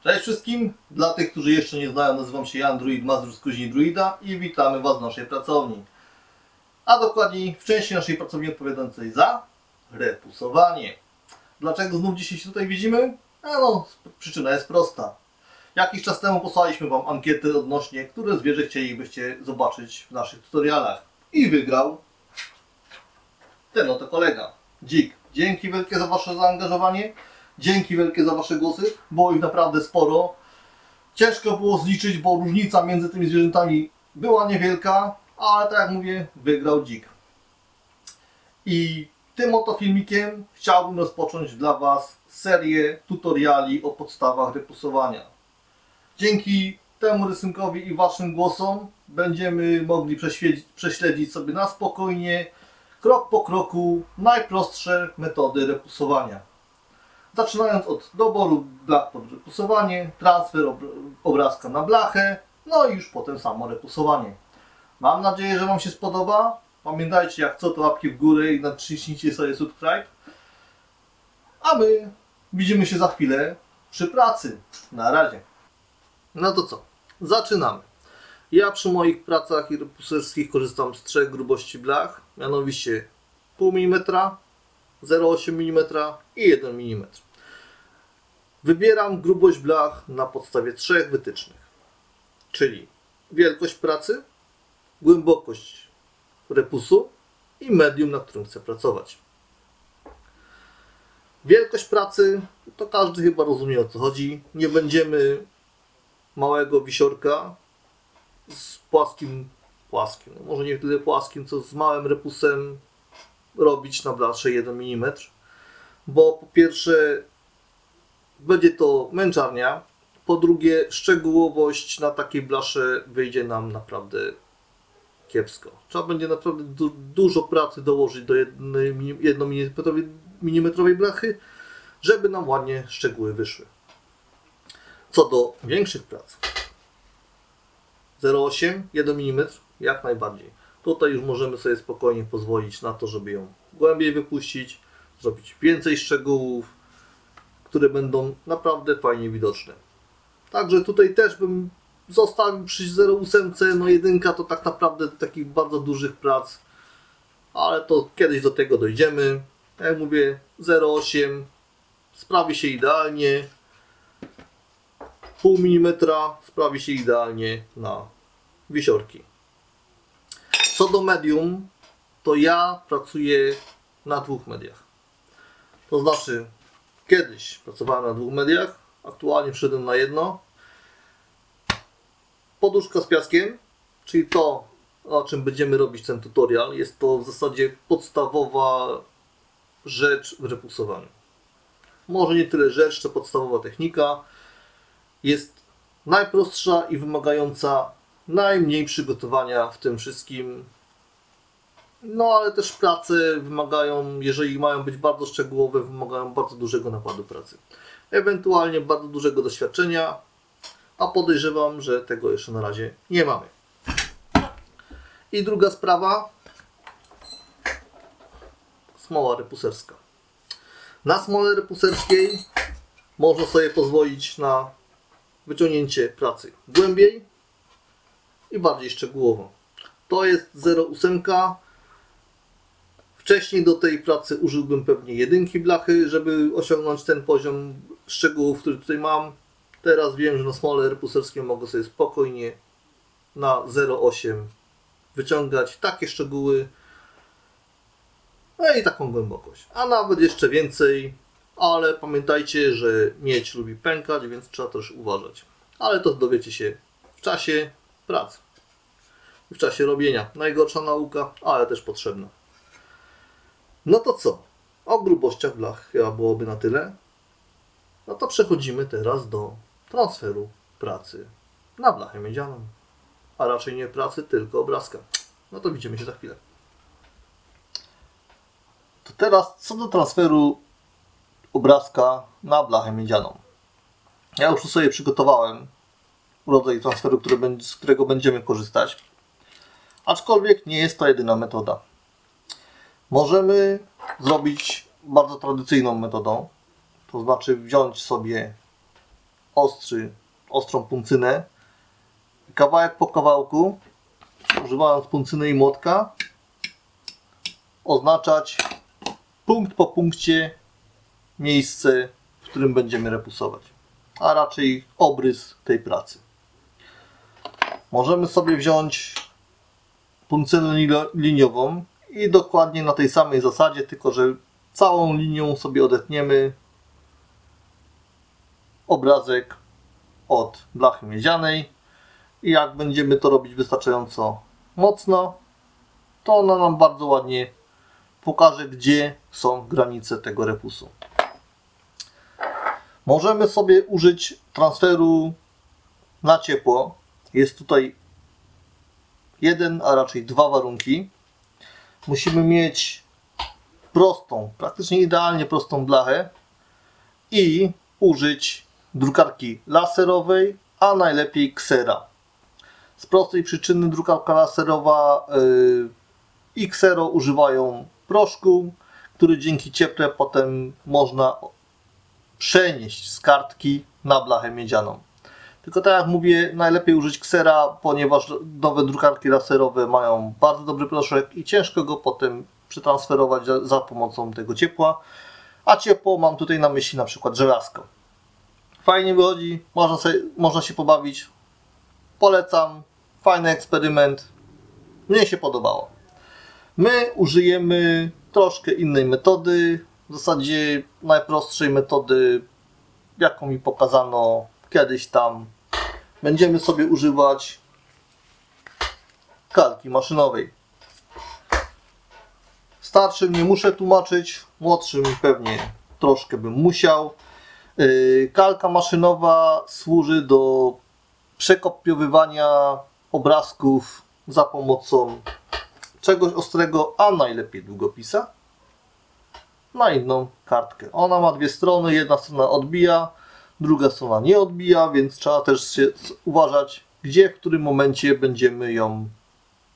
Cześć wszystkim! Dla tych, którzy jeszcze nie znają, nazywam się Jan Druid, Mazur z Kuźni Druida i witamy Was w naszej pracowni. A dokładniej w części naszej pracowni odpowiadającej za repusowanie. Dlaczego znów dzisiaj się tutaj widzimy? Przyczyna jest prosta. Jakiś czas temu posłaliśmy Wam ankiety odnośnie, które zwierzę chcielibyście zobaczyć w naszych tutorialach. I wygrał ten oto kolega, Dzik. Dzięki wielkie za Wasze zaangażowanie. Dzięki wielkie za Wasze głosy. Było ich naprawdę sporo. Ciężko było zliczyć, bo różnica między tymi zwierzętami była niewielka, ale tak jak mówię, wygrał Dzik. I tym oto filmikiem chciałbym rozpocząć dla Was serię tutoriali o podstawach repusowania. Dzięki temu rysunkowi i Waszym głosom będziemy mogli prześledzić sobie na spokojnie, krok po kroku, najprostsze metody repusowania. Zaczynając od doboru blach pod repusowanie, transfer obrazka na blachę, no i już potem samo repusowanie. Mam nadzieję, że Wam się spodoba. Pamiętajcie, jak co, to łapki w górę i naciśnijcie sobie subscribe. A my widzimy się za chwilę przy pracy. Na razie. No to co? Zaczynamy. Ja przy moich pracach repuserskich korzystam z 3 grubości blach, mianowicie 0,5 mm, 0,8 mm i 1 mm. Wybieram grubość blach na podstawie 3 wytycznych, czyli wielkość pracy, głębokość repusu i medium, na którym chcę pracować. Wielkość pracy to każdy chyba rozumie, o co chodzi. Nie będziemy małego wisiorka z płaskim, no może nie tyle płaskim, co z małym repusem robić na blasze 1 mm, bo po pierwsze będzie to męczarnia, po drugie szczegółowość na takiej blasze wyjdzie nam naprawdę kiepsko. Trzeba będzie naprawdę dużo pracy dołożyć do 1 mm blachy, żeby nam ładnie szczegóły wyszły. Co do większych prac, 0,8, 1 mm jak najbardziej. Tutaj już możemy sobie spokojnie pozwolić na to, żeby ją głębiej wypuścić, zrobić więcej szczegółów, które będą naprawdę fajnie widoczne. Także tutaj też bym zostawił przy 0,8, no 1 to tak naprawdę do takich bardzo dużych prac, ale to kiedyś do tego dojdziemy. Jak mówię, 0,8 sprawi się idealnie, 0,5 mm sprawi się idealnie na wisiorki. Co do medium, to ja pracuję na 2 mediach. To znaczy, kiedyś pracowałem na 2 mediach, aktualnie wszedłem na jedno. Poduszka z piaskiem, czyli to, o czym będziemy robić ten tutorial, jest to w zasadzie podstawowa rzecz w repusowaniu. Może nie tyle rzecz, co podstawowa technika. Jest najprostsza i wymagająca najmniej przygotowania w tym wszystkim. No ale też prace wymagają, jeżeli mają być bardzo szczegółowe, wymagają bardzo dużego nakładu pracy. Ewentualnie bardzo dużego doświadczenia, a podejrzewam, że tego jeszcze na razie nie mamy. I druga sprawa, smoła repuserska. Na smole repuserskiej można sobie pozwolić na wyciągnięcie pracy głębiej i bardziej szczegółowo. To jest 0,8. Wcześniej do tej pracy użyłbym pewnie 1 blachy, żeby osiągnąć ten poziom szczegółów, który tutaj mam. Teraz wiem, że na smole repuserskie mogę sobie spokojnie na 0,8 wyciągać takie szczegóły, no i taką głębokość, a nawet jeszcze więcej, ale pamiętajcie, że miedź lubi pękać, więc trzeba też uważać. Ale to dowiecie się w czasie pracy, w czasie robienia. Najgorsza nauka, ale też potrzebna. No to co? O grubościach blach chyba byłoby na tyle. No to przechodzimy teraz do transferu pracy na blachę miedzianą. A raczej nie pracy, tylko obrazka. No to widzimy się za chwilę. To teraz co do transferu obrazka na blachę miedzianą. Ja już tu sobie przygotowałem rodzaj transferu, z którego będziemy korzystać. Aczkolwiek nie jest to jedyna metoda. Możemy zrobić bardzo tradycyjną metodą. To znaczy wziąć sobie ostrą puncynę, kawałek po kawałku, używając puncyny i młotka, oznaczać punkt po punkcie miejsce, w którym będziemy repusować, a raczej obrys tej pracy. Możemy sobie wziąć puncynę liniową i dokładnie na tej samej zasadzie, tylko że całą linią sobie odetniemy obrazek od blachy miedzianej i jak będziemy to robić wystarczająco mocno, to ona nam bardzo ładnie pokaże, gdzie są granice tego repusu. Możemy sobie użyć transferu na ciepło. Jest tutaj jeden, a raczej dwa warunki. Musimy mieć prostą, praktycznie idealnie prostą blachę i użyć drukarki laserowej, a najlepiej ksera. Z prostej przyczyny drukarka laserowa i ksero używają proszku, który dzięki cieple potem można przenieść z kartki na blachę miedzianą. Tylko tak jak mówię, najlepiej użyć ksera, ponieważ nowe drukarki laserowe mają bardzo dobry proszek i ciężko go potem przetransferować za pomocą tego ciepła. A ciepło mam tutaj na myśli na przykład żelazko. Fajnie wychodzi, można się pobawić. Polecam, fajny eksperyment. Mnie się podobało. My użyjemy troszkę innej metody, w zasadzie najprostszej metody, jaką mi pokazano kiedyś tam. Będziemy sobie używać kalki maszynowej. Starszym nie muszę tłumaczyć, młodszym pewnie troszkę bym musiał. Kalka maszynowa służy do przekopiowywania obrazków za pomocą czegoś ostrego, a najlepiej długopisa, na inną kartkę. Ona ma dwie strony, jedna strona odbija, druga strona nie odbija, więc trzeba też się uważać, gdzie, w którym momencie będziemy ją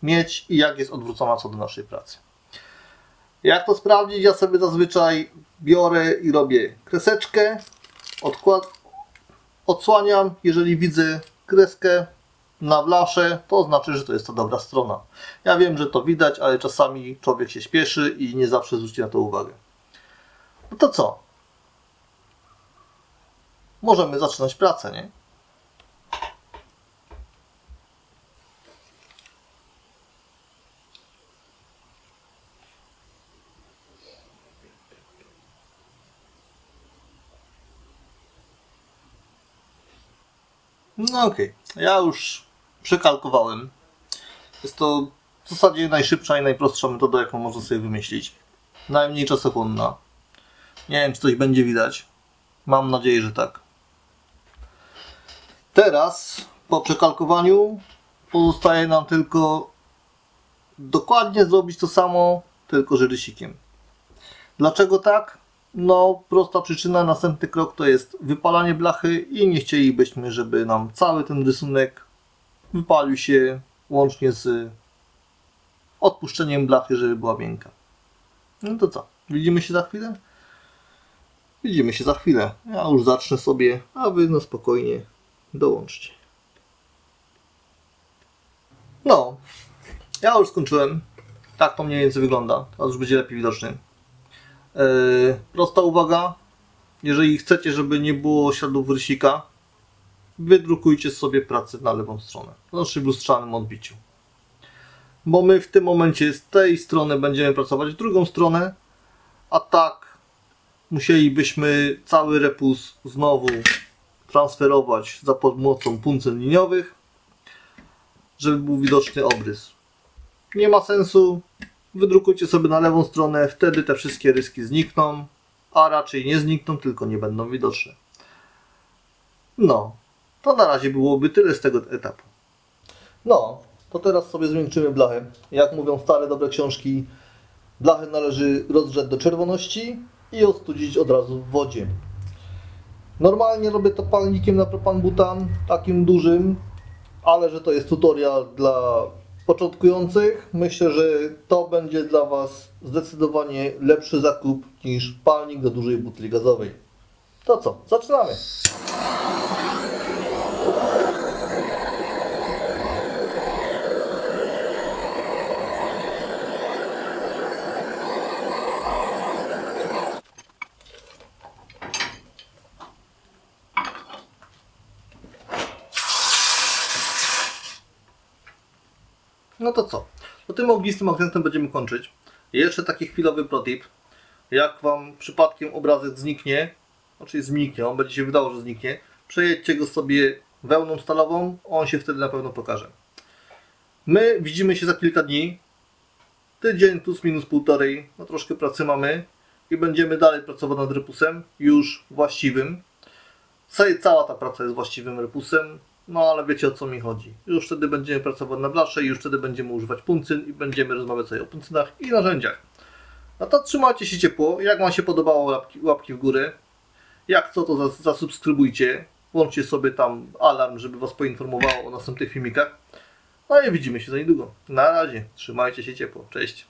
mieć i jak jest odwrócona co do naszej pracy. Jak to sprawdzić? Ja sobie zazwyczaj biorę i robię kreseczkę, odsłaniam, jeżeli widzę kreskę na blaszę, to znaczy, że to jest ta dobra strona. Ja wiem, że to widać, ale czasami człowiek się śpieszy i nie zawsze zwróci na to uwagę. No to co? Możemy zaczynać pracę, nie? No okej, ja już przekalkowałem. Jest to w zasadzie najszybsza i najprostsza metoda, jaką można sobie wymyślić. Najmniej czasochłonna. Nie wiem, czy coś będzie widać. Mam nadzieję, że tak. Teraz, po przekalkowaniu, pozostaje nam tylko dokładnie zrobić to samo, tylko że rysikiem. Dlaczego tak? No, prosta przyczyna, następny krok to jest wypalanie blachy i nie chcielibyśmy, żeby nam cały ten rysunek wypalił się łącznie z odpuszczeniem blachy, żeby była miękka. No to co? Widzimy się za chwilę? Widzimy się za chwilę. Ja już zacznę sobie, a wy no spokojnie dołączcie. No, ja już skończyłem. Tak to mniej więcej wygląda. Teraz już będzie lepiej widoczny. Prosta uwaga. Jeżeli chcecie, żeby nie było śladów rysika, wydrukujcie sobie pracę na lewą stronę. To znaczy w lustrzanym odbiciu. Bo my w tym momencie z tej strony będziemy pracować w drugą stronę, a tak musielibyśmy cały repus znowu transferować za pomocą puncyn liniowych, żeby był widoczny obrys. Nie ma sensu. Wydrukujcie sobie na lewą stronę, wtedy te wszystkie ryski znikną, a raczej nie znikną, tylko nie będą widoczne. No, to na razie byłoby tyle z tego etapu. No, to teraz sobie zmiękczymy blachę. Jak mówią stare dobre książki, blachę należy rozgrzać do czerwoności i ostudzić od razu w wodzie. Normalnie robię to palnikiem na propan-butan, takim dużym, ale że to jest tutorial dla początkujących, myślę, że to będzie dla Was zdecydowanie lepszy zakup niż palnik do dużej butli gazowej. To co? Zaczynamy! No to co? To tym ognistym akcentem będziemy kończyć. Jeszcze taki chwilowy protip. Jak Wam przypadkiem obrazek zniknie, znaczy zniknie, on będzie się wydało, że zniknie, przejedźcie go sobie wełną stalową, on się wtedy na pewno pokaże. My widzimy się za kilka dni. Tydzień plus minus półtorej, no troszkę pracy mamy i będziemy dalej pracować nad repusem, już właściwym. Cała ta praca jest właściwym repusem, no ale wiecie, o co mi chodzi. Już wtedy będziemy pracować na blasze i już wtedy będziemy używać puncyn i będziemy rozmawiać sobie o puncynach i narzędziach. No to trzymajcie się ciepło, jak Wam się podobało, łapki w górę. Jak co, to zasubskrybujcie, włączcie sobie tam alarm, żeby Was poinformowało o następnych filmikach. No i widzimy się za niedługo. Na razie, trzymajcie się ciepło, cześć.